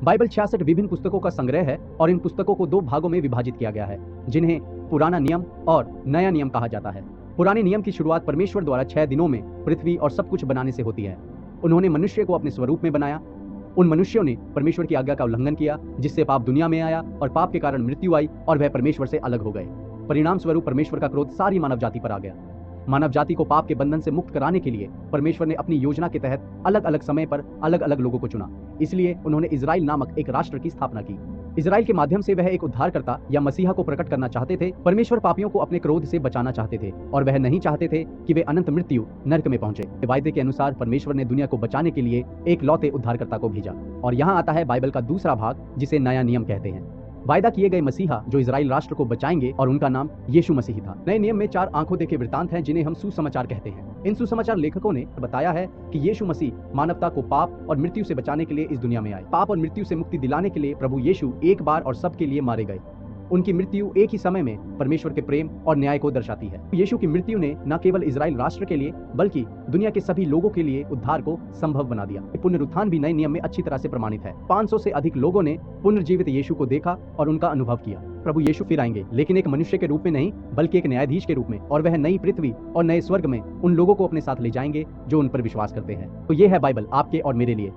Bible 66 विभिन्न पुस्तकों का संग्रह है और इन पुस्तकों को 2 भागों में विभाजित किया गया है, जिन्हें पुराना नियम और नया नियम कहा जाता है। पुराने नियम की शुरुआत परमेश्वर द्वारा 6 दिनों में पृथ्वी और सब कुछ बनाने से होती है। उन्होंने मनुष्य को अपने स्वरूप में बनाया। उन मनुष्यों ने परमेश्वर की आज्ञा का उल्लंघन किया, जिससे पाप दुनिया में आया और पाप के कारण मृत्यु आई और वह परमेश्वर से अलग हो गए। परिणाम स्वरूप परमेश्वर का क्रोध सारी मानव जाति पर आ गया। मानव जाति को पाप के बंधन से मुक्त कराने के लिए परमेश्वर ने अपनी योजना के तहत अलग अलग समय पर अलग अलग लोगों को चुना। इसलिए उन्होंने इजराइल नामक एक राष्ट्र की स्थापना की। इजराइल के माध्यम से वह एक उद्धारकर्ता या मसीहा को प्रकट करना चाहते थे। परमेश्वर पापियों को अपने क्रोध से बचाना चाहते थे और वह नहीं चाहते थे कि वे अनंत मृत्यु नरक में पहुंचे। वायदे के अनुसार परमेश्वर ने दुनिया को बचाने के लिए एक लौते उद्धारकर्ता को भेजा। और यहाँ आता है बाइबल का दूसरा भाग, जिसे नया नियम कहते हैं। वायदा किए गए मसीहा जो इजराइल राष्ट्र को बचाएंगे, और उनका नाम यीशु मसीह था। नए नियम में 4 आंखों देखे वृत्तांत हैं, जिन्हें हम सुसमाचार कहते हैं। इन सुसमाचार लेखकों ने बताया है कि यीशु मसीह मानवता को पाप और मृत्यु से बचाने के लिए इस दुनिया में आए। पाप और मृत्यु से मुक्ति दिलाने के लिए प्रभु यीशु एक बार और सबके लिए मारे गए। उनकी मृत्यु एक ही समय में परमेश्वर के प्रेम और न्याय को दर्शाती है। यीशु की मृत्यु ने न केवल इजराइल राष्ट्र के लिए बल्कि दुनिया के सभी लोगों के लिए उद्धार को संभव बना दिया। पुनरुत्थान भी नए नियम में अच्छी तरह से प्रमाणित है। 500 से अधिक लोगों ने पुनर्जीवित यीशु को देखा और उनका अनुभव किया। प्रभु यीशु फिर आएंगे, लेकिन एक मनुष्य के रूप में नहीं, बल्कि एक न्यायाधीश के रूप में, और वह नई पृथ्वी और नए स्वर्ग में उन लोगों को अपने साथ ले जाएंगे जो उन पर विश्वास करते हैं। तो ये है बाइबल आपके और मेरे लिए।